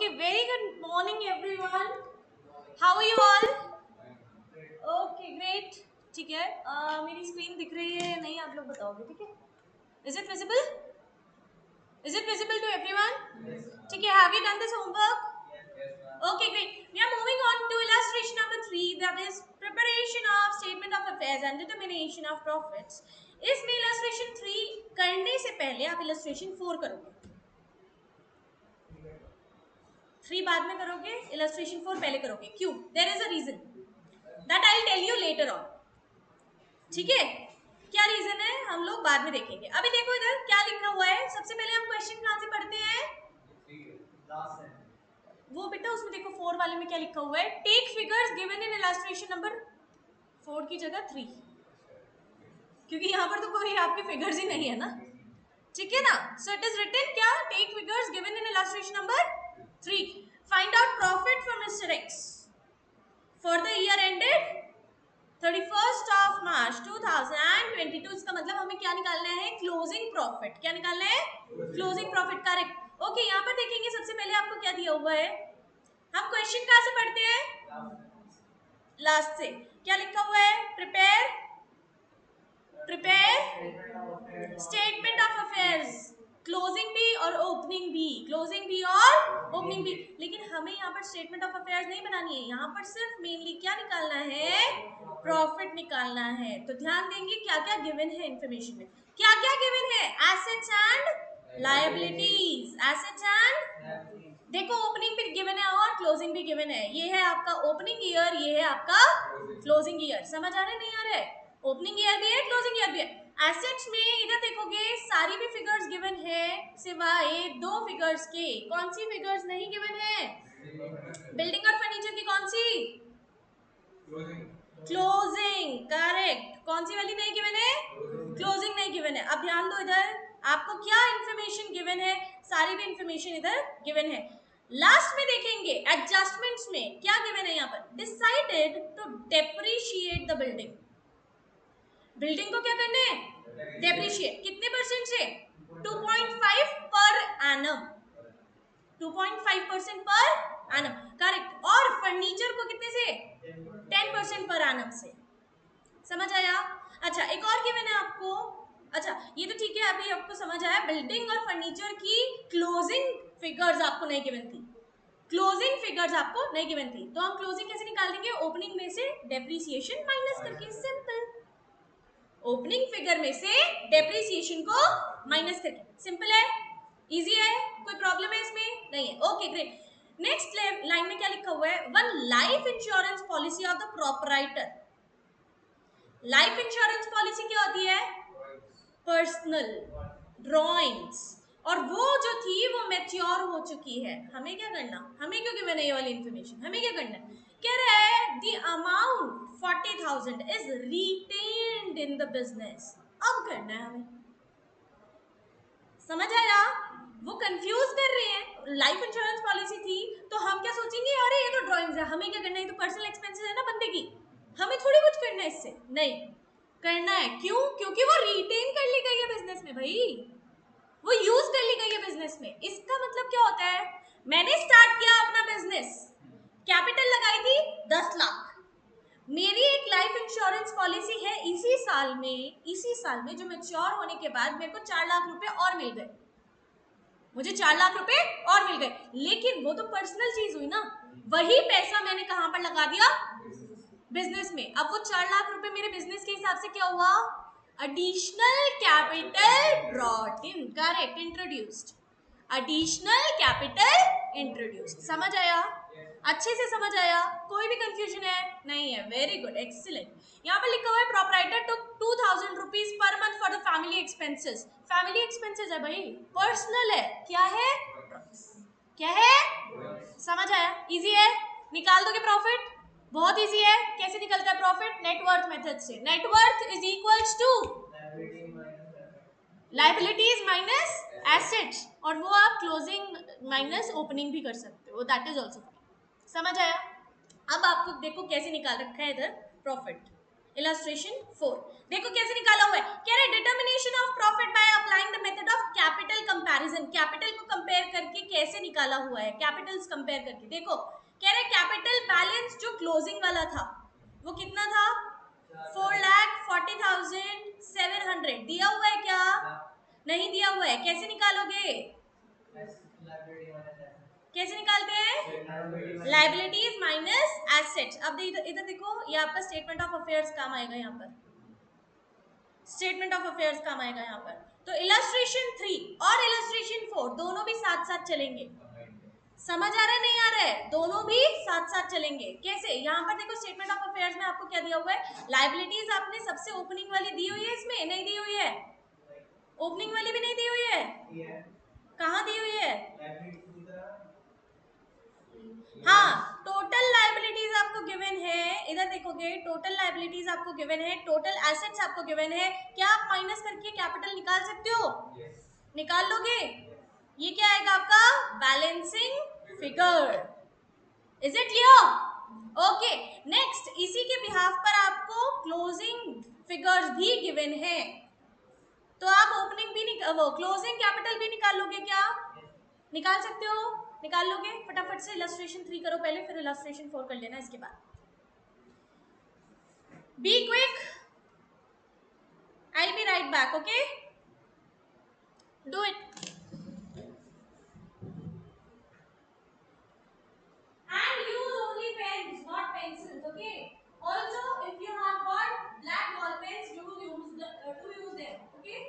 Okay, very good morning everyone. How are you all? Okay, great. ठीक है, मेरी screen दिख रही है नहीं, आप लोग बताओगे, ठीक है? Is it visible? Is it visible to everyone? Yes. ठीक है, have you done this homework? Yes, ma'am. Okay, great. We are moving on to illustration number 3, that is preparation of statement of affairs and determination of profits. इसमें illustration 3 करने से पहले आप illustration 4 करोगे. 3 बाद में करोगे, illustration 4 पहले करोगे. क्यों? There is a reason that I'll tell you later on. ठीक है, क्या रीजन है हम लोग बाद में देखेंगे. अभी देखो इधर क्या लिखा हुआ है. सबसे पहले हम क्वेश्चन कहां से पढ़ते हैं? वो बेटा उसमें देखो 4 वाले में क्या लिखा हुआ है. Take figures given in illustration number 4 की जगह 3, क्योंकि यहाँ पर तो कोई आपके फिगर्स ही नहीं है ना. ठीक है ना. सो इट इज रिटन क्या, take figures given in illustration number 3. Find out profit for mister X for the year ended 31st of March 2022. इसका मतलब हमें क्या निकालना है, क्लोजिंग प्रॉफिट. क्या निकालना है, क्लोजिंग प्रॉफिट. करेक्ट. ओके, यहाँ पर देखेंगे सबसे पहले आपको क्या दिया हुआ है. हम क्वेश्चन कहाँ से पढ़ते हैं, लास्ट से. क्या लिखा हुआ है, prepare statement of affairs. Closing भी और ओपनिंग भी, क्लोजिंग भी और ओपनिंग भी. लेकिन हमें यहाँ पर स्टेटमेंट ऑफ अफेयर्स नहीं बनानी है. यहाँ पर सिर्फ मेनली क्या निकालना है, प्रॉफिट निकालना है. तो ध्यान देंगे क्या क्या गिवन है इंफॉर्मेशन में. क्या क्या गिवन है, assets and liabilities. Assets and देखो ओपनिंग भी गिवन है और क्लोजिंग भी गिवन है. ये है आपका ओपनिंग ईयर, ये है आपका क्लोजिंग ईयर. समझ आ रहा है नहीं आ रहा है. ओपनिंग ईयर भी है, क्लोजिंग ईयर भी है. एसेट्स में इधर देखोगे सारी भी फिगर्स गिवन है सिवाय 2 फिगर्स के. कौन सी फिगर्स नहीं गिवन है, बिल्डिंग और फर्नीचर की. कौन सी, क्लोजिंग. करेक्ट. कौन सी वाली नहीं गिवन है, क्लोजिंग नहीं गिवन है. अब ध्यान दो इधर आपको क्या इंफॉर्मेशन गिवन है, सारी भी इंफॉर्मेशन इधर गिवन है. लास्ट में देखेंगे एडजस्टमेंट्स में क्या गिवन है. यहाँ पर decided to depreciate the building. Building को क्या करना है, डेप्रिशिएट. कितने परसेंट से, 2.5 per annum. 2.5% per annum. Correct. और फर्नीचर को कितने से, 10% पर एनम से. समझ आया. अच्छा, एक और गिवन है आपको. अच्छा ये तो ठीक है, अभी आपको समझ आया. बिल्डिंग और फर्नीचर की क्लोजिंग फिगर्स आपको नहीं गिवन थी. क्लोजिंग फिगर्स आपको नहीं गिवन थी, तो हम क्लोजिंग कैसे निकाल देंगे, ओपनिंग में से डेप्रिसिएशन माइनस करके. सिंपल. ओपनिंग फिगर में से डेप्रिसिएशन को माइनस करके. सिंपल है, इजी है. कोई प्रॉब्लम है इसमें, नहीं है. Okay great. नेक्स्ट लाइन में क्या लिखा हुआ है, one life insurance policy of the proprietor. Life insurance policy क्या होती है, पर्सनल ड्रॉइंग्स. और वो जो थी वो मैच्योर हो चुकी है. हमें क्या करना, हमें क्यों गिवन है ये वाली इंफॉर्मेशन, हमें क्या करना है. कह रहा है the amount 40,000 is retained in the business. अब करना है हमें. समझ आया. वो कंफ्यूज कर रहे हैं. लाइफ इंश्योरेंस पॉलिसी थी तो हम क्या सोचेंगे, अरे ये तो ड्राइंग्स है, हमें क्या करना है, ये तो पर्सनल एक्सपेंसेस है ना बंदे की, हमें थोड़ी कुछ करना है इससे. नहीं करना है. क्यों, क्योंकि वो रिटेन कर ली गई है बिजनेस में भाई, वो यूज कर ली गई है बिजनेस में. इसका मतलब क्या होता है, मैंने स्टार्ट किया अपना बिजनेस, कैपिटल लगाई थी 10 लाख. मेरी एक लाइफ इंश्योरेंस पॉलिसी है, इसी साल में जो मैच्योर होने के बाद मेरे को 4 लाख रुपए और मिल गए. मुझे 4 लाख रुपए और मिल गए. लेकिन वो तो पर्सनल चीज हुई ना, वही पैसा मैंने कहां पर लगा दिया, बिजनेस में. अब वो 4 लाख रुपए मेरे बिजनेस के हिसाब से क्या हुआ, additional capital brought in. Correct. Introduced. Additional capital introduced. समझ आया, अच्छे से समझ आया. कोई भी कंफ्यूजन है, नहीं है. Very good, excellent. यहाँ पर लिखा हुआ है proprietor to 2,000 rupees per month for the family expenses. Family expenses है भाई, पर्सनल है. क्या है, क्या है, समझ आया. इजी है, निकाल दोगे प्रॉफिट. बहुत इजी है. कैसे निकलता है प्रॉफिट, नेटवर्थ मेथड से. Net worth is equals to liabilities minus assets, और वो आप क्लोजिंग माइनस ओपनिंग भी कर सकते हो, दैट इज ऑल्सो फाइन. समझ आया. अब आपको देखो कैसे निकाल रखा है इधर प्रॉफिट. इलस्ट्रेशन 4 देखो कैसे निकाला हुआ है, कह रहे determination of profit by applying the method of capital comparison, capital को कंपेयर करके कैसे निकाला हुआ है, कैपिटल्स कंपेयर करके। देखो कह रहे कैपिटल बैलेंस जो क्लोजिंग वाला था वो कितना था, 4,40,700 दिया हुआ है क्या, नहीं दिया हुआ है, कैसे निकालोगे, कैसे निकालते हैं, लाइबिलिटीज माइनस एसेट्स। अब इधर देखो ये आपका स्टेटमेंट ऑफ अफेयर्स काम आएगा, यहाँ पर स्टेटमेंट ऑफ अफेयर्स काम आएगा यहाँ पर। तो इलस्ट्रेशन 3 और इलस्ट्रेशन 4 दोनों भी साथ साथ चलेंगे, समझ आ रहा है नहीं आ रहा है, दोनों भी साथ साथ चलेंगे। कैसे, यहाँ पर देखो स्टेटमेंट ऑफ अफेयर्स में आपको क्या दिया हुआ है, लाइबिलिटीज आपने सबसे ओपनिंग वाली दी हुई है, इसमें नहीं दी हुई है, ओपनिंग वाली भी नहीं दी हुई है, कहाँ दी हुई है, हाँ टोटल लाइबिलिटीज आपको गिवन है, इधर देखोगे टोटल लाइबिलिटीज आपको गिवन है, टोटल एसेट्स आपको गिवन है, क्या आप माइनस करके कैपिटल निकाल सकते हो, निकाल लोगे, ये क्या आएगा आपका balancing figure, is it clear, okay. Next इसी के बिहाफ पर आपको क्लोजिंग फिगर्स भी गिवन है, तो आप ओपनिंग भी वो क्लोजिंग कैपिटल भी निकाल लोगे क्या, निकाल सकते हो, निकाल लोगे, फटाफट से इलस्ट्रेशन 3 करो पहले, फिर इलस्ट्रेशन 4 कर लेना इसके बाद, be quick, I be right back, okay, do it and use only pens not pencils, okay, also if you have got black ball pens do use them, okay।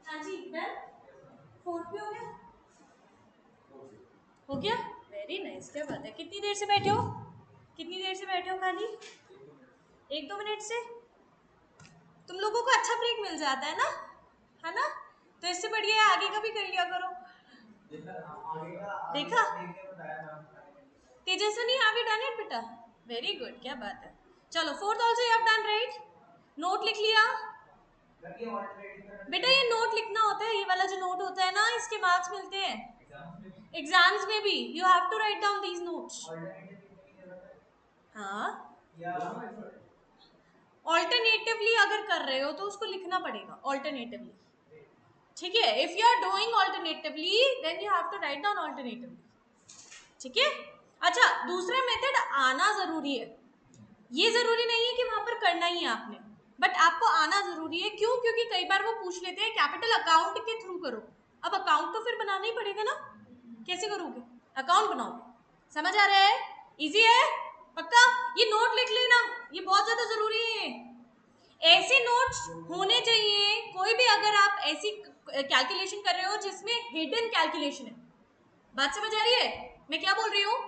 हाँ जी डन। फोर्थ भी हो गया? हो गया, वेरी नाइस, क्या बात है। कितनी देर से बैठे हो? कितनी देर से बैठे हो खाली? 1-2 मिनट से? तुम लोगों को अच्छा ब्रेक मिल जाता है ना, है ना? तो इससे बढ़िया आगे का भी कर लिया करो। देखा Tejaswini, have you done it बेटा? वेरी गुड, क्या बात है। चलो fourth also you have done right. Note लिख लिया बेटा? ये नोट लिखना होता है, ये वाला जो नोट होता है ना, इसके मार्क्स मिलते हैं एग्जाम्स में भी। You have to write down these notes. हाँ, ऑल्टरनेटिवली अगर कर रहे हो तो उसको लिखना पड़ेगा ऑल्टरनेटिवली, ठीक है? If you are doing alternatively then you have to write down alternatively, ठीक है? अच्छा, दूसरा मेथड आना जरूरी है, ये जरूरी नहीं है कि वहां पर करना ही है आपने। बट आपको आना जरूरी है। क्यों? क्योंकि कई बार वो पूछ लेते हैं कैपिटल अकाउंट के थ्रू करो। अब अकाउंट तो फिर बनाना ही पड़ेगा ना, कैसे करोगे? अकाउंट बनाओगे। समझ आ रहा है? इजी है पक्का? ये नोट लिख लेना, ये बहुत ज्यादा जरूरी है। ऐसे नोट्स होने चाहिए। कोई भी अगर आप ऐसी कैलकुलेशन कर रहे हो जिसमें हिडन कैलकुलेशन है, बात समझ आ रही है मैं क्या बोल रही हूँ?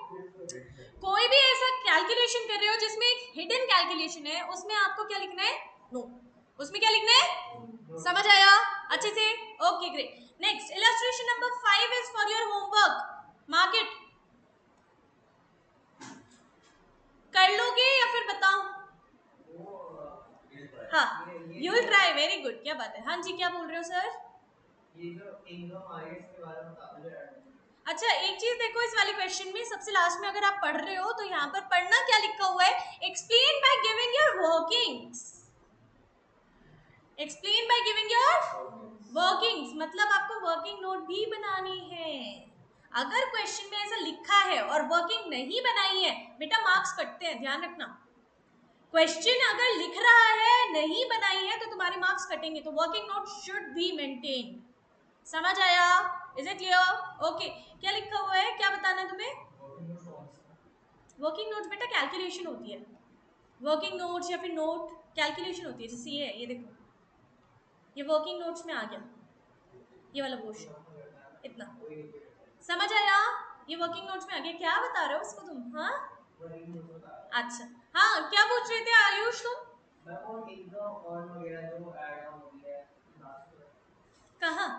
कोई भी ऐसा कैलकुलेशन कर रहे हो जिसमें एक हिडन कैलकुलेशन है, उसमें आपको क्या लिखना है? नो। उसमें क्या लिखना है? समझ आया अच्छे से? Okay great. Next illustration number 5 is for your homework. Mark it. कर लोगे या फिर बताऊं? हाँ, you will try. Very good, क्या बात है। हाँ जी, क्या बोल रहे हो सर? ये जो इनकम आई है इसके बारे में बता दो। अच्छा, एक चीज देखो इस वाले क्वेश्चन में सबसे लास्ट में अगर आप पढ़ रहे हो तो यहाँ पर पढ़ना क्या लिखा हुआ है? Explain by giving your workings. Explain by giving your workings मतलब आपको वर्किंग नोट भी बनानी है। अगर क्वेश्चन में ऐसा लिखा है और वर्किंग नहीं बनाई है, बेटा मार्क्स कटते हैं, ध्यान रखना। क्वेश्चन अगर लिख रहा है नहीं बनाई है तो तुम्हारे मार्क्स कटेंगे। तो working note should be maintain. समझ आया? Is it clear? ओके, क्या लिखा हुआ है, क्या बताना है तुम्हें? वर्किंग नोट्स बेटा कैलकुलेशन होती है। वर्किंग नोट्स या फिर नोट कैलकुलेशन होती है। जैसे ये देखो, ये वर्किंग नोट्स में आ गया, ये वाला पोर्शन इतना। समझ आया? ये वर्किंग नोट्स में आ गया। क्या बता रहे हो उसको तुम? हाँ अच्छा, हाँ क्या पूछ रहे थे आयुष तुम? कहाँ?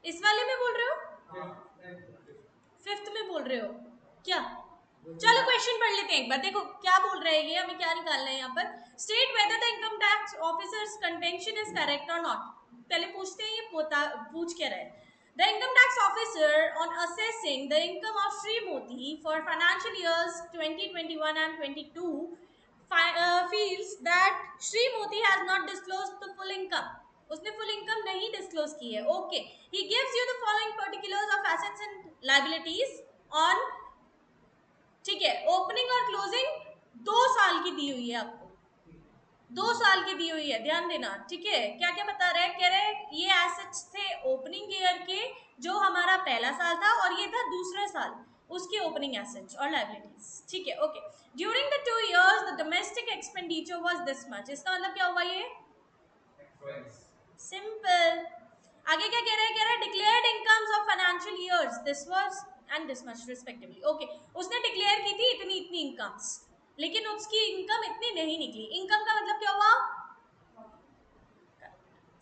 इस वाले में बोल रहे हो? फिफ्थ में बोल रहे हो क्या? चलो क्वेश्चन पढ़ लेते हैं एक बार। देखो क्या बोल रहे हैं ये, हमें क्या निकालना है यहाँ पर। State whether the income tax officers contention is correct और नॉट। पहले पूछते हैं ये पूछ क्या रहे। The income tax officer on assessing the income of Shri मोती for financial years 2021 and 22 feels that Shri Moti has not disclosed the full income. उसने फुल इनकम नहीं डिस्क्लोज की है। Okay, he gives you the following particulars of assets and liabilities on, ठीक है, opening और closing 2 साल की दी हुई है आपको, 2 साल की दी हुई है, ध्यान देना। ठीक है, क्या क्या बता रहे हैं? कह रहे हैं ये एसेट्स थे ओपनिंग ईयर के, जो हमारा पहला साल था, और ये था दूसरा साल उसके ओपनिंग एसेट्स और लायबिलिटीज। ठीक है, okay. During the 2 years the domestic expenditure was this much. इसका मतलब क्या हुआ? ये सिंपल। आगे क्या कह रहा है? कह रहा है declared incomes of financial years this was and this much respectively. Okay, उसने डिक्लेयर की थी इतनी इतनी इनकम्स, लेकिन उसकी इनकम इतनी नहीं निकली। इनकम का मतलब क्या हुआ?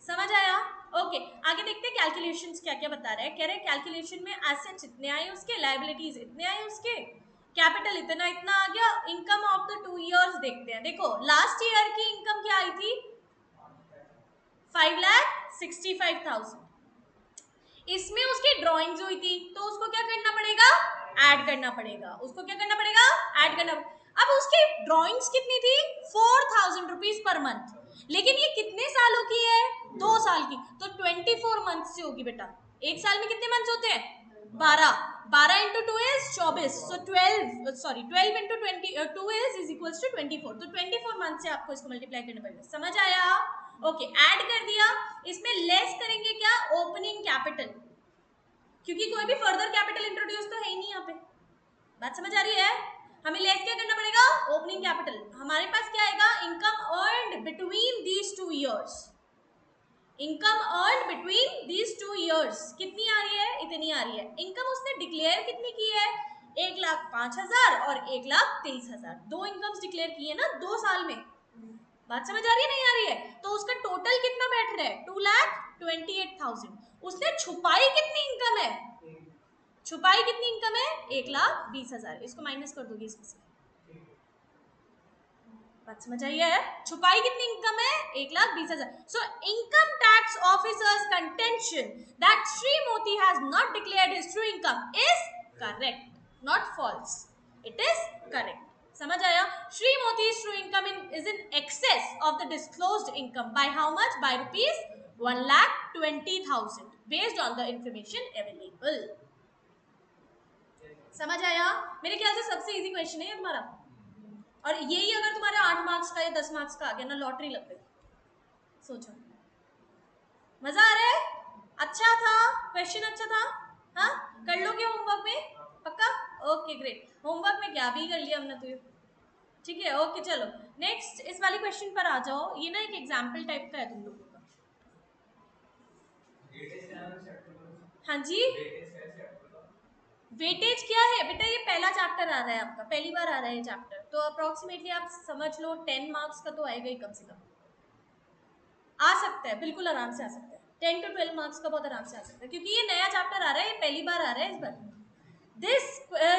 समझ आया? ओके, आगे देखते हैं कैलकुलेशंस क्या क्या बता रहे हैं। कह रहे हैं कैलकुलेशन में एसेट्स इतने आए उसके, लायबिलिटीज इतने आए उसके, कैपिटल इतना इतना आ गया। इनकम ऑफ द 2 years देखते हैं। देखो लास्ट ईयर की इनकम क्या आई थी? 5,65,000। इसमें उसकी ड्राइंग्स हुई थी, तो उसको क्या करना पड़ेगा? ऐड करना पड़ेगा। उसको क्या करना पड़ेगा? ऐड करना। अब उसकी ड्राइंग्स कितनी थी? 4,000 रुपीज पर मंथ। लेकिन ये कितने सालों की है? 2 साल की, तो 24 मंथ से होगी बेटा। एक साल में कितने मंथ होते हैं? 12। 12 into 2 is 24, so 12 into 2 is equals to 24। तो 24 मंथ से आपको इसको मल्टीप्लाई करना पड़ेगा। समझ आया? ओके, ऐड कर दिया। इसमें लेस करेंगे क्या? ओपनिंग कैपिटल, क्योंकि कोई भी फर्दर कैपिटल इंट्रोड्यूस तो है ही नहीं यहाँ पे। बात समझ आ रही है? हमें लेस क्या करना पड़ेगा? Opening capital. हमारे पास क्या आएगा? Income earned between these 2 years। Income earned between these 2 years कितनी आ रही है? इतनी आ रही है। इनकम उसने डिक्लेयर कितनी की है? 1,05,000 और 1,23,000। 2 इनकम्स डिक्लेयर की है ना 2 साल में। बात समझ आ रही है नहीं आ रही है? तो उसका टोटल कितना बैठ रहा है? 2,28,000। उसने छुपाई कितनी इनकम है? छुपाई कितनी इनकम है? 1,20,000। इसको माइनस कर दोगे इसमें से। बात समझ आई है? छुपाई कितनी इनकम है? 1,20,000। So income tax officers contention that Shri Moti has not declared his true income is correct, not false. It is correct. समझ आया? Shri Moti's true income is in excess of the disclosed income by how much? By rupees 1,20,000 based on the information available. समझ आया? मेरे ख्याल से सबसे easy question है ये हमारा। और यही अगर तुम्हारे 8 मार्क्स का या 10 मार्क्स का आ गया ना, लॉटरी लग गई। सोचो, मजा आ रहा है? अच्छा था क्वेश्चन, अच्छा था। हाँ, कर लोगे होमवर्क में? पक्का? Okay great. होमवर्क में क्या भी कर लिया हमने तो, ठीक है। ओके चलो नेक्स्ट इस वाली क्वेश्चन पर आ जाओ। ये ना एक एग्जाम्पल टाइप का है तुम लोगों का। हाँ जी, वेटेज क्या है बेटा? ये पहला चैप्टर आ रहा है आपका, पहली बार आ रहा है ये चैप्टर, तो अप्रोक्सीमेटली आप समझ लो 10 मार्क्स का तो आएगा ही कम से कम। आ सकता है, बिल्कुल आराम से आ सकता है। 10 to 12 मार्क्स का बहुत आराम से आ सकता है, क्योंकि ये नया चैप्टर आ रहा है, ये पहली बार आ रहा है इस बार। This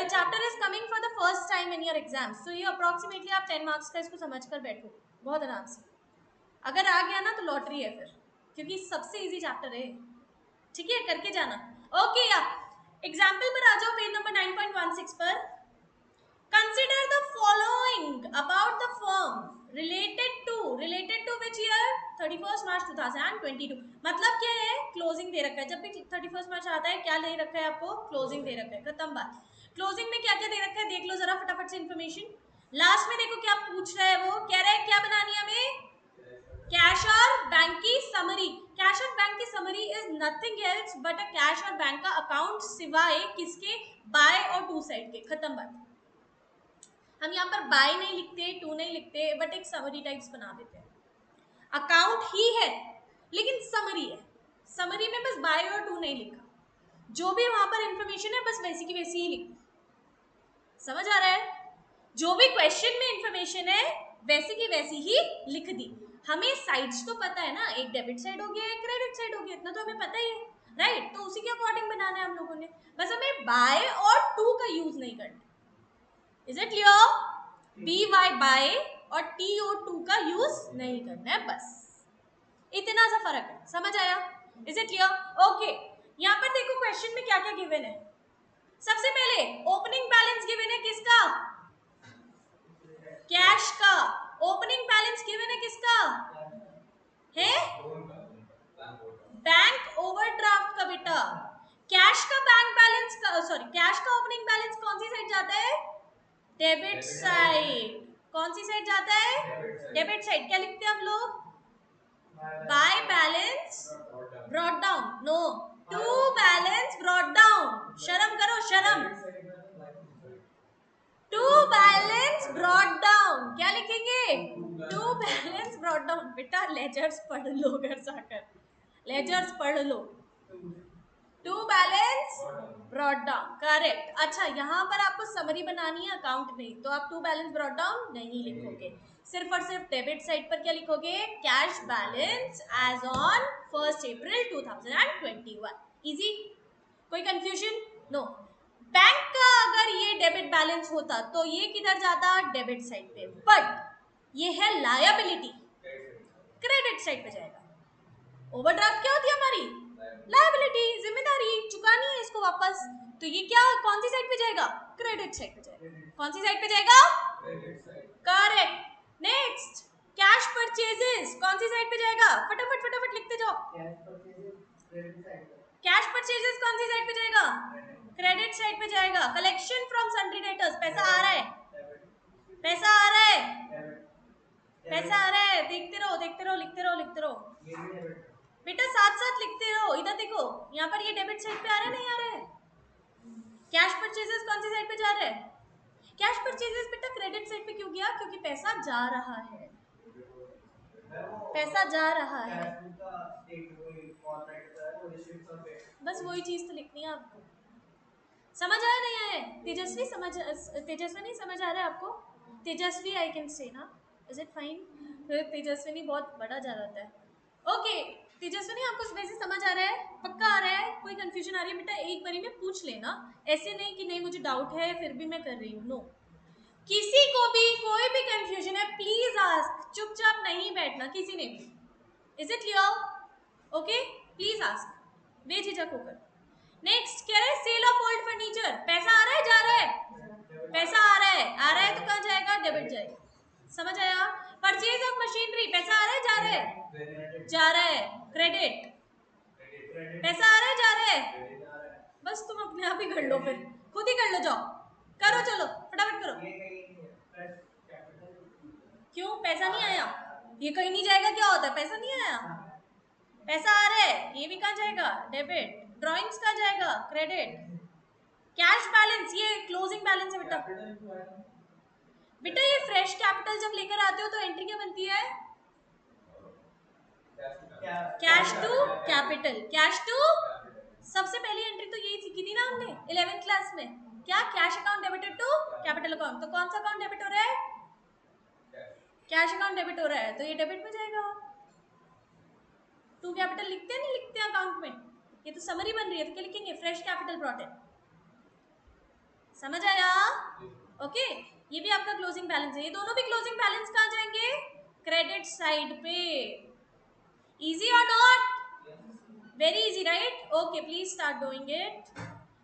chapter is coming for the first time in your exams, तो ये अप्रोक्सीमेटली आप 10 मार्क्स का इसको समझ कर बैठो बहुत आराम से। अगर आ गया ना तो लॉटरी है फिर, क्योंकि सबसे इजी चैप्टर है। ठीक है, करके जाना। ओके या एग्जाम्पल पर आ जाओ, पेज नंबर 9.16 पर। Consider the following about the firm related to which year? 31st March 2022। मतलब क्या है? क्लोजिंग दे रखा है। जब भी 31st मार्च आता है क्या दे रखा है आपको? क्लोजिंग दे रखा है। खत्म बात। क्लोजिंग में क्या क्या दे रखा है देख लो जरा फटाफट से इन्फॉर्मेशन। लास्ट में देखो क्या पूछ रहा है, वो कह रहा है क्या बनानी है हमें? कैश और बैंक की समरी। कैश और बैंक की summary is nothing else but a cash और बैंक का अकाउंट, सिवाय किसके? बाय और टू साइड के। खत्म बात। हम यहाँ पर बाय नहीं लिखते, टू नहीं लिखते, बट एक समरी टाइप्स बना देते हैं। अकाउंट ही है लेकिन समरी है। समरी में बस बाय और टू नहीं लिखा, जो भी वहां पर इंफॉर्मेशन है बस वैसी की वैसी ही लिखी। समझ आ रहा है? जो भी क्वेश्चन में इंफॉर्मेशन है वैसी की वैसी ही लिख दी। हमें साइड्स तो पता है ना, एक डेबिट साइड हो गया, एक क्रेडिट साइड हो गया, इतना तो हमें पता ही है, राइट? तो उसी के अकॉर्डिंग बनाना है हम लोगों ने। बस हमें बाय और टू का यूज नहीं करना। Is it clear? B y by और टी ओ टू का यूज नहीं करना है, बस इतना सा फर्क है। समझ आया? Is it clear? ओके, यहाँ पर देखो क्वेश्चन में क्या क्या गिवन है। सबसे पहले ओपनिंग बैलेंस गिवन है किसका? कैश का। ओपनिंग बैलेंस गिवन है किसका? है बैंक ओवरड्राफ्ट का बेटा। कैश का बैंक बैलेंस का, सॉरी, कैश का ओपनिंग बैलेंस कौन सी साइड जाता है? Debit side. कौन सी साइड जाता है? Debit side. क्या लिखते हैं हम लोग? By balance brought down. No, to balance brought down. शर्म करो, शर्म। टू बैलेंस ब्रॉट डाउन क्या लिखेंगे? To balance brought down. बेटा लेजर्स पढ़ लो घर जाकर, लेजर्स पढ़ लो। To balance brought down, correct. अच्छा, यहाँ पर आपको समरी बनानी है, अकाउंट नहीं, तो आप टू बैलेंस ब्रॉट डाउन नहीं लिखोगे, सिर्फ और सिर्फ डेबिट साइड पर क्या लिखोगे? Cash balance as on 1 April 2021। Easy? कोई कंफ्यूजन? नो। बैंक का अगर ये डेबिट बैलेंस होता तो ये किधर जाता? डेबिट साइड पे, बट ये है लायबिलिटी, क्रेडिट साइड पे जाएगा। ओवरड्राफ्ट क्या होती है हमारी? लायबिलिटी, जिम्मेदारी, चुकानी है इसको वापस, तो ये क्या कौन सी साइड पे जाएगा? क्रेडिट साइड पे जाएगा। कौन सी साइड पे जाएगा? करेक्ट। नेक्स्ट, कैश परचेजेस कौन सी साइड पे जाएगा? फटाफट फटाफट लिखते जाओ। कैश परचेजेस कौन सी साइड पे जाएगा? क्रेडिट साइड पे जाएगा। कलेक्शन फ्रॉम सन्ड्री डेटर्स, पैसा आ रहा है, पैसा आ रहा है, पैसा आ रहा है, देखते रहो देखते रहो, लिखते रहो लिखते रहो बेटा, साथ साथ लिखते रहो। इधर देखो, यहाँ पर ये डेबिट साइड पे आ रहा है, नहीं आ रहा है? कैश परचेजेस कौन सी साइड पे जा रहा है? कैश परचेजेस बेटा क्रेडिट साइड पे क्यों गया? क्योंकि पैसा जा रहा है, पैसा जा रहा है। बस वही चीज तो लिखनी है आपको। समझ आया नहीं आया? तेजस्वी समझ, तेजस्विनी समझ आ रहा है आपको? तेजस्वी आई कैन से ना, इज इट फाइन? तेजस्विनी बहुत बड़ा जा रहा है। ओके तेजस्विनी, आपको वैसे समझ आ रहा है? पक्का आ रहा है? कोई कंफ्यूजन आ रही है बेटा? एक बारी में पूछ लेना, ऐसे नहीं कि नहीं मुझे डाउट है फिर भी मैं कर रही हूँ। नो, किसी को भी कोई भी कंफ्यूजन है प्लीज आस्क, चुपचाप नहीं बैठना किसी ने भी। Is it clear? Okay, please ask बेझिझक होकर। नेक्स्ट कह रहे हैं सेल ऑफ ओल्ड फर्नीचर, पैसा आ रहा है जा रहा है? पैसा आ रहा है, आ रहा है तो कहाँ जाएगा? डेबिट जाएगा। समझ आया? परचेज ऑफ मशीनरी, पैसा आ रहा है जा रहा है? जा रहा है, क्रेडिट। पैसा आ रहा है जा रहा है? बस तुम अपने आप ही कर लो, फिर खुद ही कर लो, जाओ करो, चलो फटाफट करो। पैसा नहीं आया, ये कहीं नहीं जाएगा क्या होता है, पैसा नहीं आया, पैसा आ रहा है, ये भी कहाँ जाएगा, डेबिट, ड्रॉइंग्स कहाँ जाएगा, क्रेडिट, कैश बैलेंस, ये क्लोजिंग बैलेंस है बेटा। बेटा ये फ्रेश कैपिटल जब लेकर आते हो तो एंट्री क्या बनती है, cash to capital, cash to, सबसे पहली एंट्री तो यही सीखी थी ना हमने 11th क्लास में, क्या, cash account debited to capital account, तो कौन सा अकाउंट डेबिट हो रहा है, कैश अकाउंट डेबिट हो रहा है, तो ये डेबिट में जाएगा। टू कैपिटल लिखते हैं नहीं लिखते हैं अकाउंट में, ये तो समरी बन रही है तो क्या लिखेंगे, फ्रेश कैपिटल ब्रॉट इन, समझ आया, ओके। ये भी आपका क्लोजिंग बैलेंस है, ये दोनों भी क्लोजिंग बैलेंस कहाँ जाएंगे, क्रेडिट साइड पे, इजी और not, very easy right, okay please start doing it.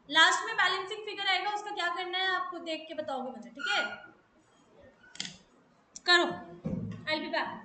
Last में बैलेंसिंग फिगर आएगा, उसका क्या करना है आपको देख के बताओगे मुझे, ठीक है, करो, आई विल बी बैक।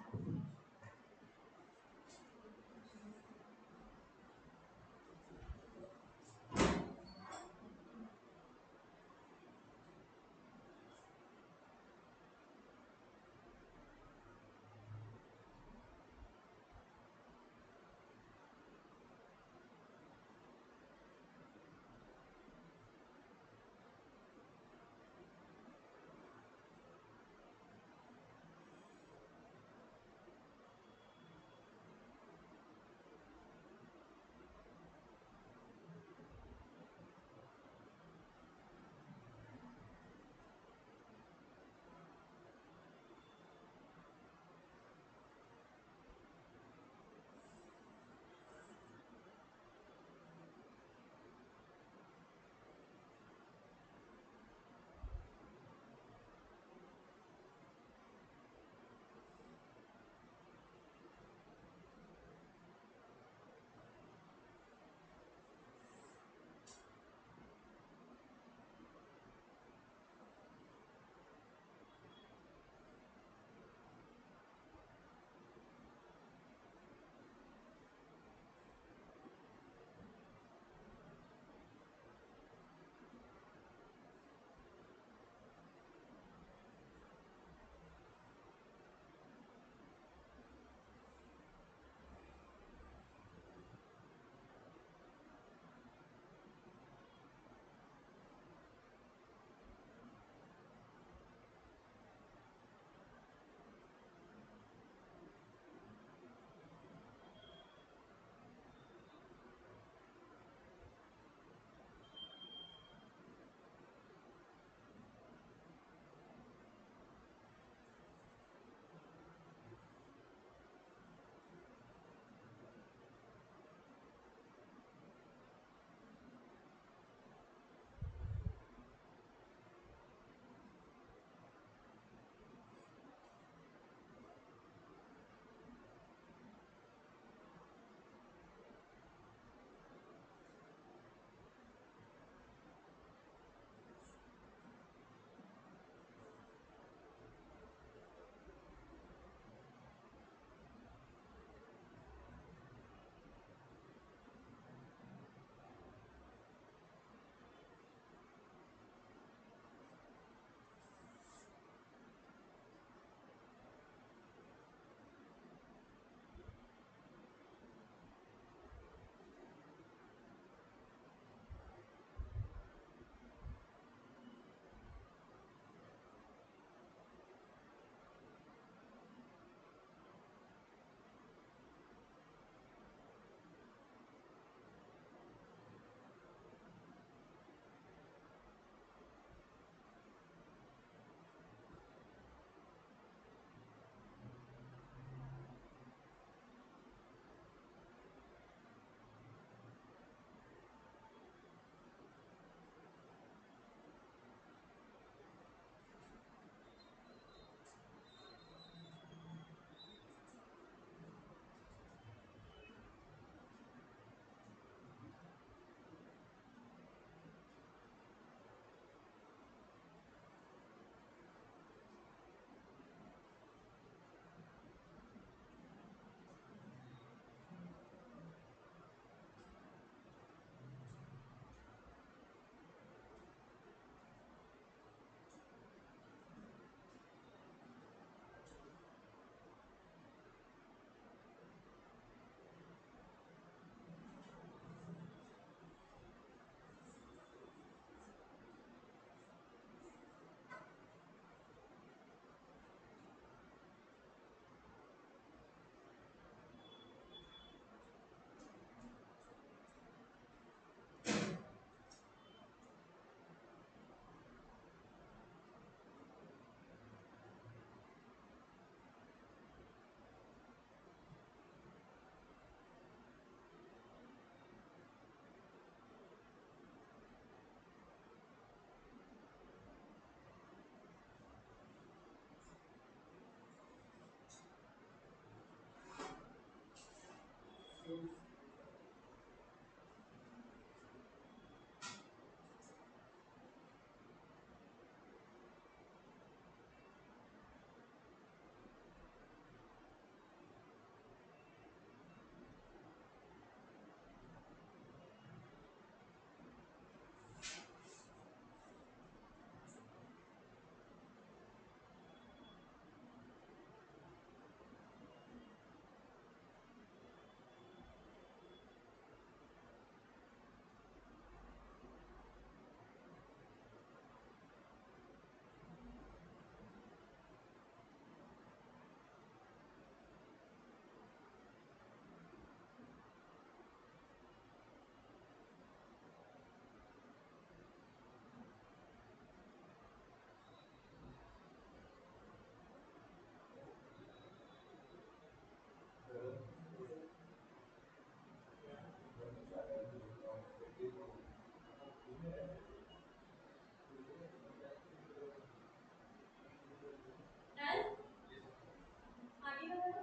आगे का करो,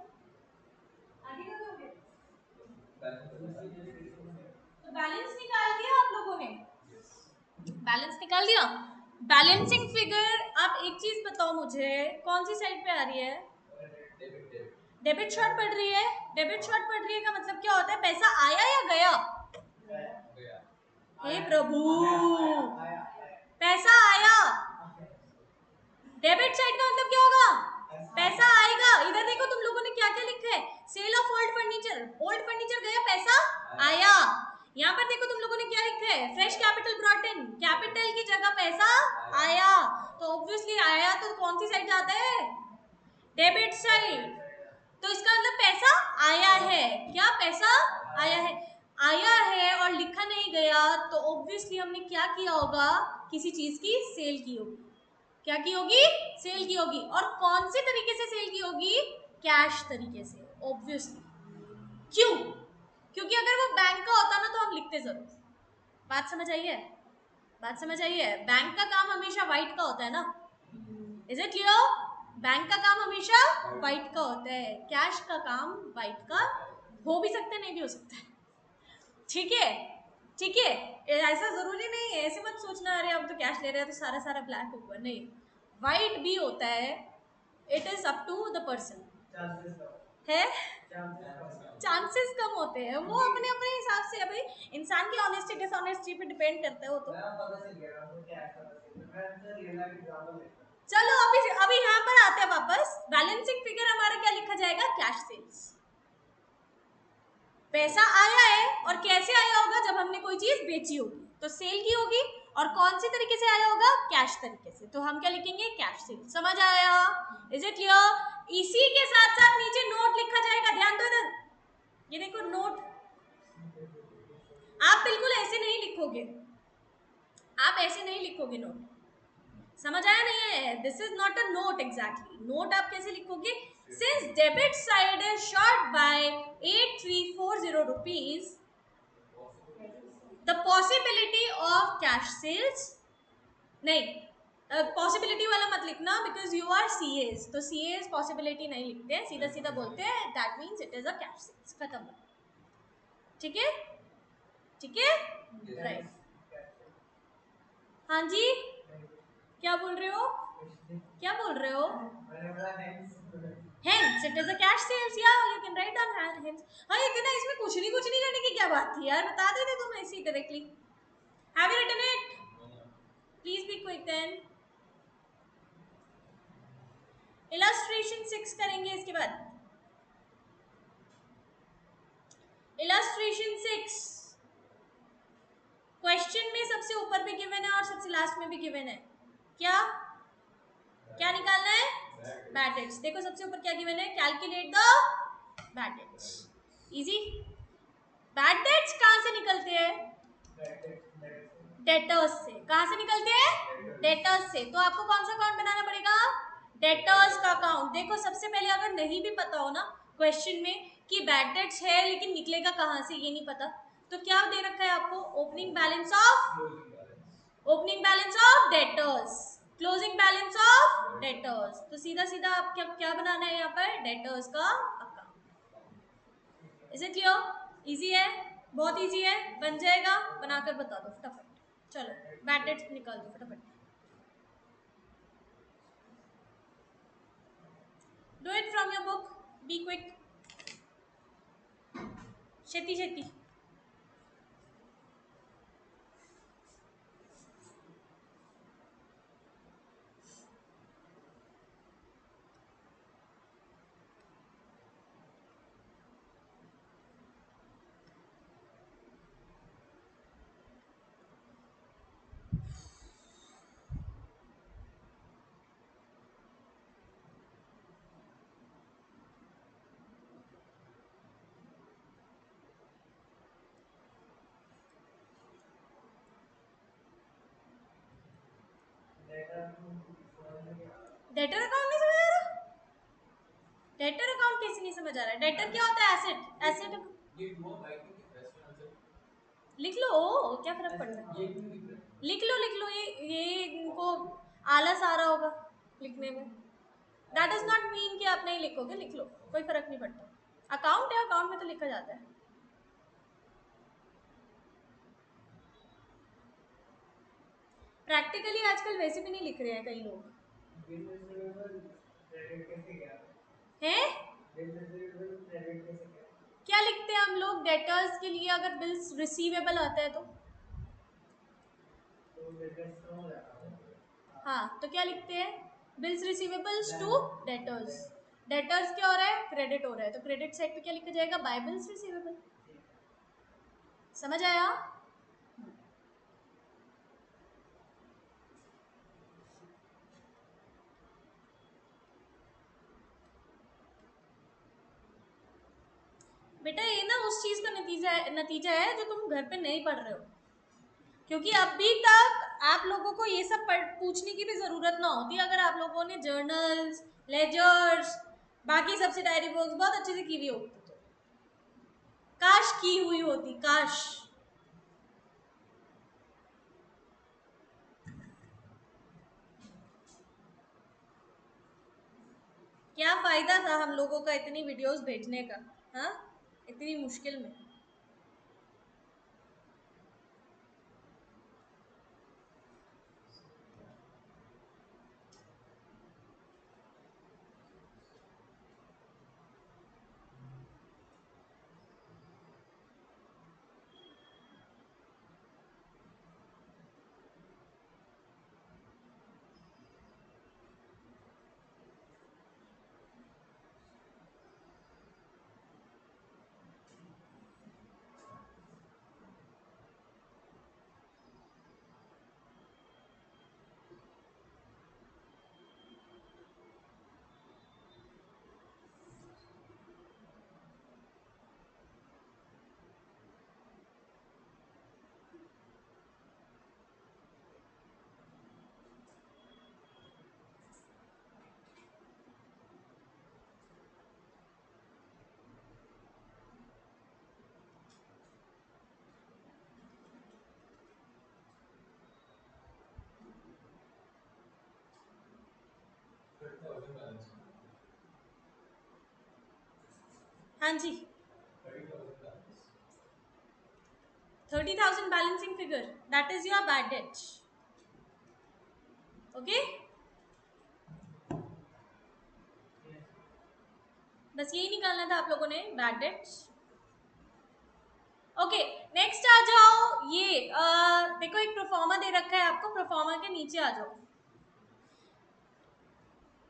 आगे का करोगे तो बैलेंस निकाल दिया आप लोगों ने, बैलेंस निकाल दिया। बैलेंसिंग फिगर, आप एक चीज बताओ मुझे, कौन सी साइड पे आ रही है? डेबिट शॉर्ट पड़ रही है। डेबिट शॉर्ट पड़ रही है का मतलब क्या होता है? पैसा आया या गया? हे प्रभु, पैसा आया। डेबिट साइड का मतलब क्या होगा? पैसा आएगा। इधर देखो तुम लोगों ने क्या क्या लिखा है, sale of old furniture, old furniture गया, पैसा आया। यहाँ पर देखो तुम लोगों ने क्या लिखा है, fresh capital brought in, capital की जगह पैसा आया। तो ऑब्वियसली आया तो कौन सी साइड जाता है? Debit side. तो इसका मतलब पैसा आया है। क्या पैसा आया है? आया है और लिखा नहीं गया तो ऑब्वियसली हमने क्या किया होगा? किसी चीज की सेल की होगी। क्या की होगी? सेल की होगी। और कौन से तरीके से सेल की होगी? कैश तरीके से, ऑब्वियसली। क्यों? क्योंकि अगर वो बैंक का होता ना तो हम लिखते जरूर। बात समझ आई है? बात समझ आई है? बैंक का काम हमेशा व्हाइट का होता है ना। Is it clear? बैंक का काम हमेशा व्हाइट का होता है, कैश का काम व्हाइट का हो भी सकता है, नहीं भी हो सकता है। ठीक है, ठीक है। ऐसा जरूरी नहीं है, ऐसे मत सोचना अरे अब तो कैश ले रहे हैं तो सारा सारा ब्लैक होगा, नहीं, व्हाइट भी होता है। It is up to the person है। चांसेस कम होते हैं, वो अपने अपने हिसाब से, अभी इंसान की ऑनेस्टी डिसऑनेस्टी पे डिपेंड करता है वो तो। चलो अभी अभी यहाँ पर आते हैं वापस। बैलेंसिंग फिगर हमारा क्या लिखा जाएगा? Cash sales. पैसा आया है और कैसे आया होगा? जब हमने कोई चीज बेची होगी तो सेल की होगी। और कौन सी तरीके से आया होगा? कैश तरीके से। तो हम क्या लिखेंगे? Cash cell. समझ आया? Is it clear? इसी के साथ साथ नीचे नोट लिखा जाएगा, ध्यान दो इधर, ये देखो नोट। आप बिल्कुल ऐसे नहीं लिखोगे, आप ऐसे नहीं लिखोगे नोट। समझ आया नहीं है? This is not a note exactly. Note आप कैसे लिखोगे? Since debit side is short by 8340 rupees, the possibility of cash sales, नहीं, पॉसिबिलिटी वाला मत लिखना बिकॉज यू आर सीएस, तो सीएस पॉसिबिलिटी नहीं लिखते हैं, सीधा सीधा बोलते हैं that means it is a cash sales, खत्म। ठीक है, ठीक है, राइट। हाँ जी, क्या बोल रहे हो? क्या बोल रहे हो? Hence, it is a cash sales. Yeah, you can write down hence. हाँ, इतना इसमें कुछ नहीं करने की क्या बात थी यार, बता देते तुम ऐसे ही directly. Have you written it? Please be quick then. Illustration 6 करेंगे इसके बाद। Illustration 6 क्वेश्चन में सबसे ऊपर भी गिवन है और सबसे लास्ट में भी गिवन है। क्या क्या निकालना है? Bad debts. देखो सबसे ऊपर क्या गिवन है? Calculate the bad debts. Easy. Bad debts कहाँ से निकलते हैं? डेटर्स से। कहाँ से निकलते हैं? डेटर्स से। तो आपको कौन सा अकाउंट बनाना पड़ेगा? डेटर्स का अकाउंट। देखो सबसे पहले अगर नहीं भी पता हो ना क्वेश्चन में कि बैड डेट्स है लेकिन निकलेगा कहाँ से ये नहीं पता, तो क्या दे रखा है आपको? Opening balance of debtors, closing balance of debtors. तो सीधा सीधा आप क्या क्या बनाना है यहाँ पर? डेटर्स का account. Is it clear? Easy है, बहुत इजी है, बन जाएगा, बनाकर बता दो फटाफट। चलो बैड डेट्स निकाल दो फटाफट, do it from your book, be quick, शेती शेती। डेटर अकाउंट नहीं समझ आ रहा? डेटर अकाउंट कैसे नहीं समझ आ रहा है? डेटर क्या होता है? एसेट, एसेट लिख लो, क्या फर्क पड़ता है? लिख लो, ये इनको आलस आ रहा होगा लिखने में। दैट डज नॉट मीन कि आप नहीं लिखोगे, लिख लो, कोई फर्क नहीं पड़ता। अकाउंट है, अकाउंट में तो लिखा जाता है। प्रैक्टिकली आजकल वैसे भी नहीं लिख रहे हैं कई लोग हैं। क्या लिखते हैं हम लोग डेटर्स के लिए? अगर बिल्स रिसीवेबल आता है तो हाँ, तो क्या लिखते हैं? Bills receivables to debtors. Debtors क्या हो रहा है? क्रेडिट हो रहा है, तो क्रेडिट साइड पे क्या लिखा जाएगा? By bills receivable. समझ आया? बेटा ये ना उस चीज का नतीजा है जो तुम घर पे नहीं पढ़ रहे हो, क्योंकि अभी तक आप लोगों को ये सब पूछने की भी जरूरत ना होती अगर आप लोगों ने जर्नल्स, लेजर्स, बाकी सबसे डायरी बुक्स बहुत अच्छे से की हुई होती तो। काश की हुई होती, काश। क्या फायदा था हम लोगों का इतनी वीडियोस भेजने का, हाँ, इतनी मुश्किल में। हाँ जी, 30,000 balancing figure, that is your bad debt. Okay, बस यही निकालना था आप लोगों ने, बैड डेट्स। ओके, नेक्स्ट आ जाओ। ये देखो एक प्रोफार्मा दे रखा है आपको, प्रोफार्मा के नीचे आ जाओ।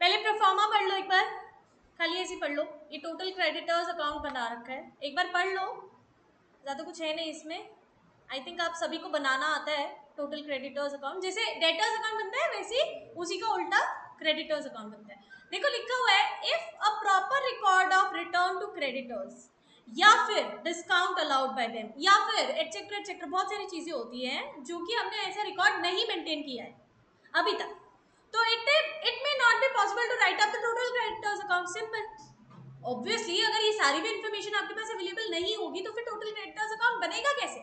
पहले प्रोफार्मा पढ़ लो एक बार, खाली ऐसे पढ़ लो। ये टोटल क्रेडिटर्स अकाउंट बना रखा है, एक बार पढ़ लो, ज़्यादा कुछ है नहीं इसमें। आई थिंक आप सभी को बनाना आता है टोटल क्रेडिटर्स अकाउंट, जैसे डेटर्स अकाउंट बनता है वैसे उसी का उल्टा क्रेडिटर्स अकाउंट बनता है। देखो लिखा हुआ है, if a proper record of return to creditors या फिर डिस्काउंट अलाउड बाय देम या फिर एटसेट्रा एटसेट्रा, बहुत सारी चीजें होती हैं जो कि हमने ऐसा रिकॉर्ड नहीं मेंटेन किया है अभी तक, तो it may not be possible to write up the total creditors account. Simple, obviously अगर ये सारी भी इंफॉर्मेशन आपके पास अवेलेबल नहीं होगी तो फिर टोटल क्रेडिटर्स अकाउंट बनेगा कैसे?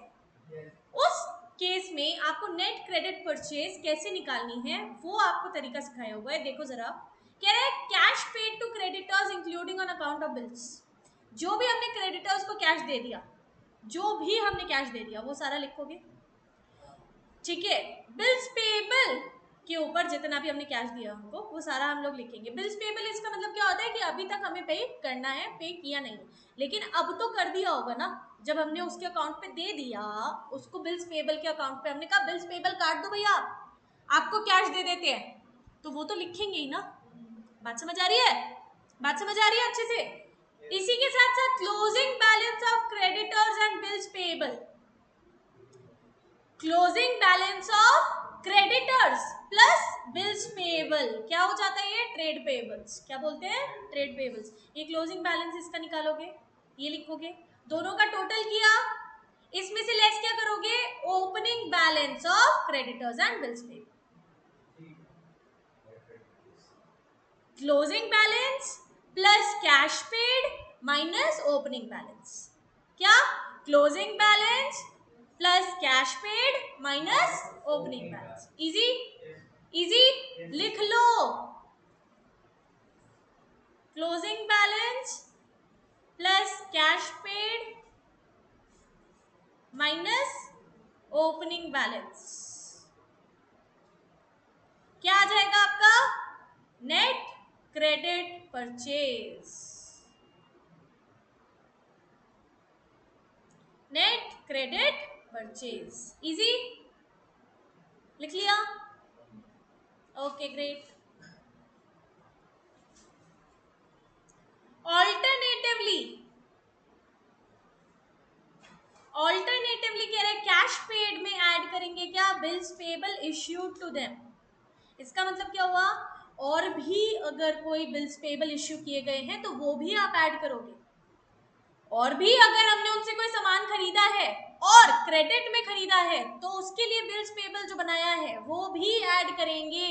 उस केस में आपको नेट क्रेडिट परचेज कैसे निकालनी है वो आपको तरीका सिखाया हुआ है। देखो जरा, कह रहा है cash paid to creditors including on account of bills. जो भी हमने क्रेडिटर्स को कैश दे दिया, जो भी हमने कैश दे दिया वो सारा लिखोगे, ठीक है। बिल्स पेबल के ऊपर जितना भी हमने कैश दिया उनको वो सारा हम लोग लिखेंगे। बिल्स पेबल इसका मतलब क्या होता है कि अभी तक हमें पे करना है, पे किया नहीं, लेकिन अब तो कर दिया होगा ना, जब हमने उसके अकाउंट पे दे दिया उसको बिल्स पेबल के अकाउंट पे, हमने कहा बिल्स पेबल काट दो भैया, आपको कैश दे देते हैं, तो वो तो लिखेंगे ही ना। बात समझ आ रही है? बात समझ आ रही है अच्छे से? इसी के साथ साथ closing balance of creditors and bills payable, closing balance of creditors plus bills payable क्या हो जाता है? ये ट्रेड पेएबल्स, क्या बोलते हैं? Trade payables. ये क्लोजिंग बैलेंस इसका निकालोगे, ये लिखोगे, दोनों का टोटल किया, इसमें से लेस क्या करोगे? Opening balance of creditors and bills payable. Closing balance plus cash paid minus opening balance, क्या? Closing balance plus cash paid minus opening balance. Easy? Easy? लिख लो, closing balance plus cash paid minus opening balance, क्या आ जाएगा आपका? Net credit purchase, net credit purchase. Easy? लिख लिया? Okay great. Alternatively, alternatively कह रहे हैं कैश पेड में ऐड करेंगे क्या? Bills payable issued to them. इसका मतलब क्या हुआ? और भी अगर कोई बिल्स पेबल इश्यू किए गए हैं तो वो भी आप ऐड करोगे, और भी अगर हमने उनसे कोई सामान खरीदा है और क्रेडिट में खरीदा है तो उसके लिए बिल्स पेबल जो बनाया है वो भी ऐड करेंगे।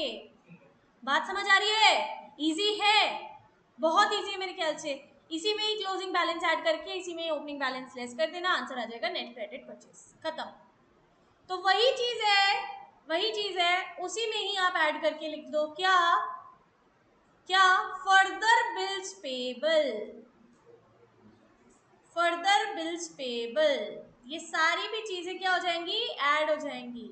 बात समझ आ रही है? इजी है, बहुत इजी है मेरे ख्याल से। इसी में ही क्लोजिंग बैलेंस ऐड करके इसी में ही ओपनिंग बैलेंस लेस कर देना, आंसर आ जाएगा नेट क्रेडिट परचेज, खत्म। तो वही चीज है, वही चीज है, उसी में ही आप ऐड करके लिख दो, क्या? क्या? Further bills payable, further bills payable, ये सारी भी चीजें क्या हो जाएंगी? ऐड हो जाएंगी।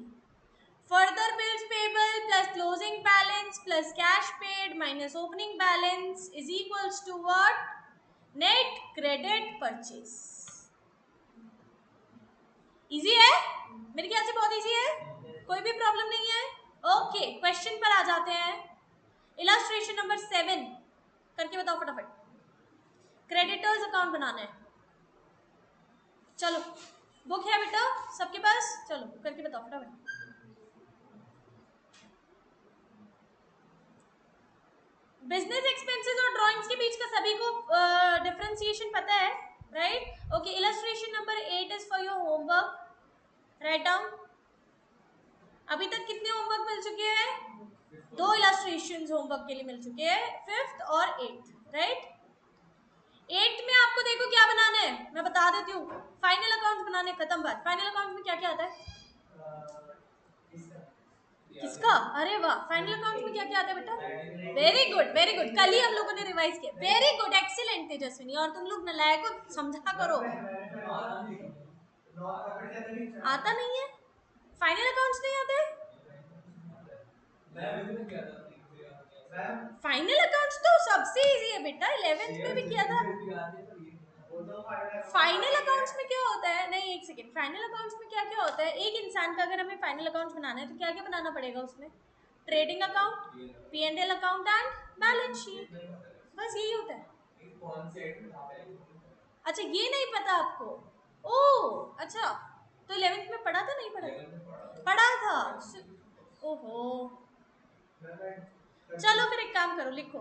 Further bills payable plus closing balance plus cash paid minus opening balance is equals to what? Net credit purchase. Easy है? मेरे ख्याल से बहुत इजी है, कोई भी प्रॉब्लम नहीं है। ओके, क्वेश्चन पर आ जाते हैं। इलस्ट्रेशन नंबर 7 करके बताओ फटाफट। क्रेडिटर्स अकाउंट बनाना है, चलो बुक है बेटा सबके पास, चलो करके बताओ फटाफट। बिजनेस एक्सपेंसेस और ड्राइंग्स के बीच का सभी को डिफरेंशिएशन पता है, right? Okay, illustration number 8 is for your homework, write down. अभी तक कितने होमवर्क मिल चुके हैं? 2 इलस्ट्रेशंस होमवर्क के लिए मिल चुके हैं, 5th और 8th, राइट? 8th में आपको देखो क्या बनाना है, मैं बता देती हूँ। फाइनल अकाउंट बनाने, खत्म बात। फाइनल अकाउंट में क्या क्या आता है? किसका? अरे वाह, फाइनल अकाउंट में क्या क्या आता है बेटा? वेरी गुड, वेरी गुड, कल ही हम लोगों ने रिवाइज किया। Very good, excellent Tejaswini. और तुम लोग नलायक को समझा करो, आता नहीं है? फाइनल अकाउंट्स नहीं आते? फाइनल अकाउंट्स तो सबसे इजी है बेटा, 11th में भी किया था। फाइनल अकाउंट्स में क्या होता है? नहीं, एक सेकेंड, फाइनल अकाउंट्स में क्या क्या होता है? एक इंसान का अगर हमें फाइनल अकाउंट्स बनाना है तो क्या क्या बनाना पड़ेगा उसमें? Trading account, P&L account and balance sheet, बस यही होता है। अच्छा, ये नहीं पता आपको? ओह अच्छा, तो 11th में पढ़ा था? नहीं पढ़ा था? पढ़ा था। ओहो, चलो फिर एक काम करो, लिखो।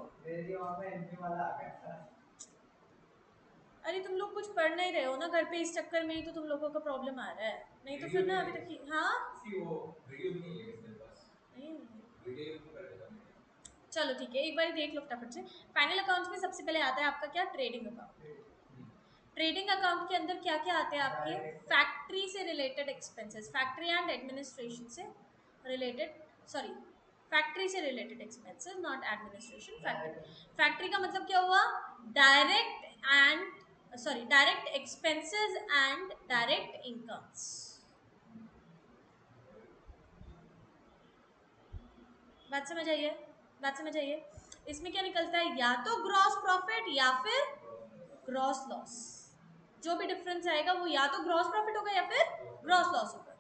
अरे तुम लोग कुछ पढ़ नहीं रहे हो ना घर पे, इस चक्कर में ही तो तुम लोगों का प्रॉब्लम आ रहा है, नहीं तो फिर ना अभी तक। हाँ चलो ठीक है, एक बार देख लो फटाफट से। फाइनल अकाउंट्स में सबसे पहले आता है आपका क्या? Trading account. ट्रेडिंग अकाउंट के अंदर क्या क्या आते हैं आपके? फैक्ट्री से related expenses, factory and administration से रिलेटेड, सॉरी फैक्ट्री से related expenses, not administration. Factory, factory का मतलब क्या हुआ? Direct and sorry, direct expenses and direct incomes. बात समझ आई है? बात समझ आई है? इसमें क्या निकलता है, या तो ग्रॉस प्रॉफिट या फिर ग्रॉस लॉस। जो भी डिफरेंस आएगा वो या तो ग्रॉस प्रॉफिट होगा या फिर ग्रॉस लॉस होगा।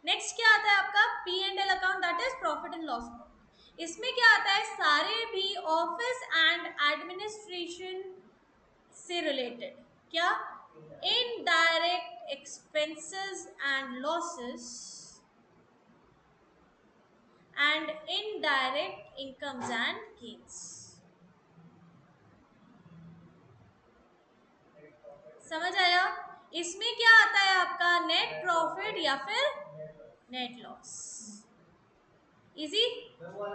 नेक्स्ट क्या आता है आपका, P and L account, that is profit and loss account. इसमें क्या आता है, सारे भी ऑफिस एंड एडमिनिस्ट्रेशन से रिलेटेड, क्या, indirect expenses and losses and indirect incomes and gains. समझ आया? इसमें क्या आता है आपका, नेट प्रॉफिट या फिर net loss. Easy.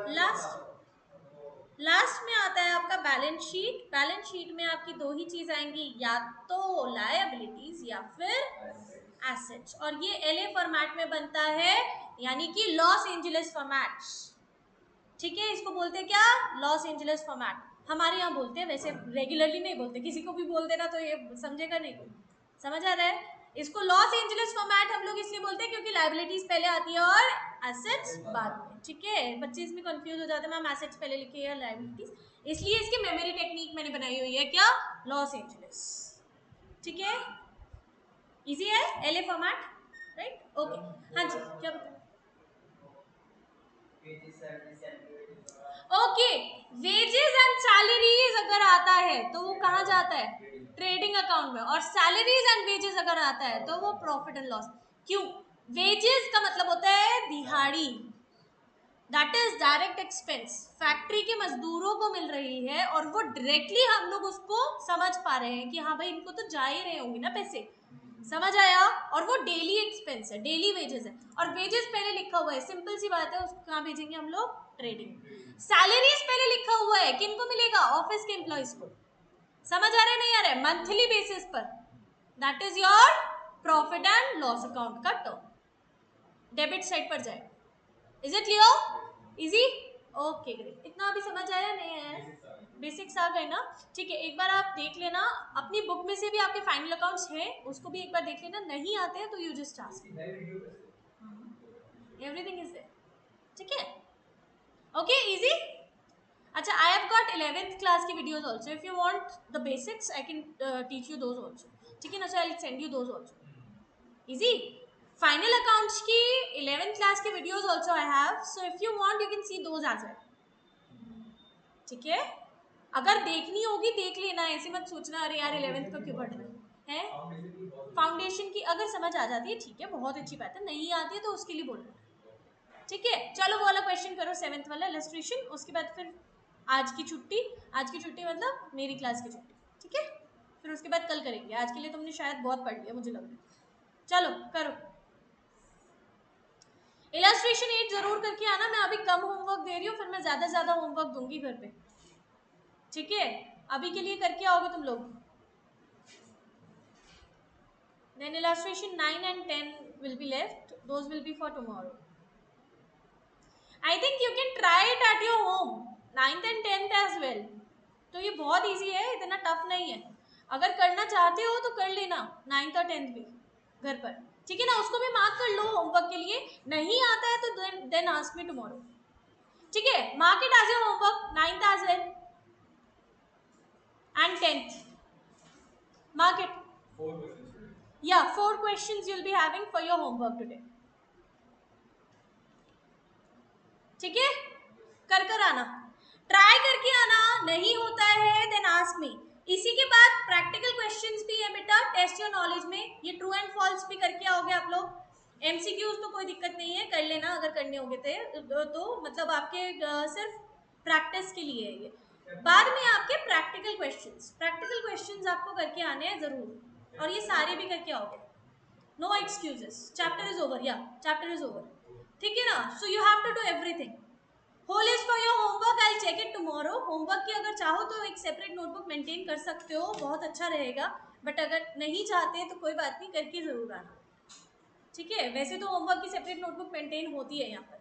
Last last में आता है आपका बैलेंस शीट। बैलेंस शीट में आपकी दो ही चीज आएंगी, या तो लायबिलिटीज या फिर एसेट्स, और ये एलए फॉर्मेट में बनता है, यानी कि लॉस एंजलिस फॉर्मेट। ठीक है, इसको बोलते हैं क्या, लॉस एंजलिस फॉर्मेट। हमारे यहाँ बोलते हैं, वैसे रेगुलरली नहीं बोलते, किसी को भी बोल देना तो ये समझेगा नहीं कोई। समझ आ रहा है? इसको लॉस एंजलिस फॉर्मेट हम लोग इसलिए बोलते हैं क्योंकि लायबिलिटीज पहले आती है और एसेट्स बाद में। ठीक है, बच्चे इसमें कंफ्यूज हो जाते हैं, मैम एसेट्स पहले लिखी है लायबिलिटीज, इसलिए इसकी मेमोरी टेक्निक मैंने बनाई हुई है, क्या, लॉस एंजलिस। ठीक है, इजी है, एलए फॉर्मेट, राइट? ओके, हाँ जी, क्या बता, ओके, वेजेस एंड सैलरीज अगर आता है तो वो कहाँ जाता है, ट्रेडिंग अकाउंट में, और सैलरीज एंड वेजेस अगर आता है तो वो प्रॉफिट एंड लॉस। क्यों? वेजेस का मतलब होता है दिहाड़ी, that is direct expense, factory के मजदूरों को मिल रही है और वो डायरेक्टली हम लोग उसको समझ पा रहे हैं कि हाँ भाई इनको तो जा ही रहे होंगे ना पैसे। समझ आया? और वो डेली एक्सपेंस है, डेली वेजेस है, और वेजेस पहले लिखा हुआ है, सिंपल सी बात है, उसको कहाँ भेजेंगे हम लोग, ट्रेडिंग। सैलरीज पहले लिखा हुआ है, किनको मिलेगा, ऑफिस के एम्प्लॉइज को। समझ आ रहा है नहीं आ रहा है, मंथली बेसिस पर, that is your profit and loss account का टर्म, डेबिट साइड पर जाए। Is it clear? Easy? Okay great. इतना अभी समझ आया नहीं है, बेसिक्स आ गए ना? ठीक है, एक बार आप देख लेना, अपनी बुक में से भी आपके फाइनल अकाउंट्स हैं, उसको भी एक बार देख लेना, नहीं आते हैं तो you just ask, everything is there. ठीक है, ओके, इजी। अच्छा, I have got 11th class की videos also, if you want the basics I can teach you those also. ठीक है ना, so I will send you those also. Easy. Final accounts की 11th class की videos also I have, so if you want you can see those as well. ठीक है, अगर देखनी होगी देख लेना, ऐसे मत सोचना अरे यार 11th का क्यों पढ़ना है। फाउंडेशन की अगर समझ आ जाती है ठीक है, बहुत अच्छी बात है, नहीं आती है तो उसके लिए बोलना। ठीक है, चलो वो वाला क्वेश्चन करो, 7th वाला इलस्ट्रेशन, उसके बाद फिर आज की छुट्टी। आज की छुट्टी मतलब मेरी क्लास की छुट्टी। ठीक है, फिर उसके बाद कल करेंगे, आज के लिए तुमने शायद बहुत पढ़ लिया मुझे लग रहा है। चलो करो, इलस्ट्रेशन 8 जरूर करके आना, मैं अभी कम होमवर्क दे रही हूँ, फिर मैं ज्यादा होमवर्क दूंगी घर पे। ठीक है, अभी के लिए करके आओगे तुम लोग। Then illustration 9 and 10 will be left. Those will be for tomorrow. I think you can try it at your home. 9th and 10th as well. तो ये बहुत इजी है, इतना टफ नहीं है। अगर करना चाहते हो तो कर लेना 9th और 10th भी घर पर। ठीक है ना, उसको भी मार्क कर लो होमवर्क के लिए। नहीं आता है तो then ask me tomorrow. ठीक है, mark it as your homework 9th as well and 10th. Mark it. 4 questions today. Yeah, 4 questions you'll be having for your homework today. ठीक है, कर कर आना, ट्राई करके आना, नहीं होता है देन आस्क मी। इसी के बाद प्रैक्टिकल क्वेश्चंस भी है बेटा, टेस्ट योर नॉलेज में, ये ट्रू एंड फॉल्स भी करके आओगे आप लोग। एमसीक्यूज तो कोई दिक्कत नहीं है, कर लेना अगर करने होंगे तो मतलब आपके सिर्फ प्रैक्टिस के लिए है ये। बाद में आपके प्रैक्टिकल क्वेश्चंस आपको करके आने हैं जरूर, और ये सारे भी करके आओगे। No excuses, chapter is over, या चैप्टर इज ओवर। ठीक है ना, so you have to do everything. Whole is for your homework, I check it tomorrow. Homework की अगर चाहो तो एक सेपरेट नोटबुक मेंटेन कर सकते हो, बहुत अच्छा रहेगा, बट अगर नहीं चाहते तो कोई बात नहीं, करके जरूर आना। ठीक है, वैसे तो होमवर्क की सेपरेट नोटबुक मेंटेन होती है यहाँ पर,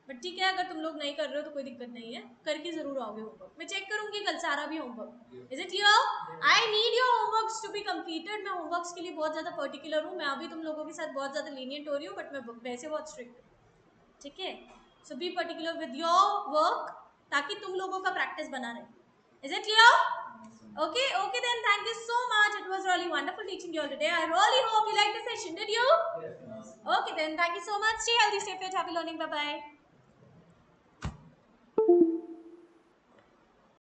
बट ठीक है अगर तुम लोग नहीं कर रहे हो तो कोई दिक्कत नहीं है, करके जरूर आओगे होमवर्क। मैं चेक करूंगी कल सारा भी homework. Is it clear? I need your homework homeworks to be completed. मैं होमवर्क्स के लिए बहुत ज़्यादा पर्टिकुलर हूँ. मैं अभी तुम लोगों के साथ बहुत ज़्यादा लीनियंट हो रही हूँ, बट मैं वैसे बहुत स्ट्रिक्ट हूँ. ठीक है. So be particular with your work ताकि तुम लोगों का प्रैक्टिस बना रहे. Is it clear? Okay, okay then. Thank you so much. It was really wonderful teaching you all today. I really hope you liked the session. Did you? Yes. Okay then. Thank you so much. Stay healthy, stay fit. Happy learning. Bye bye.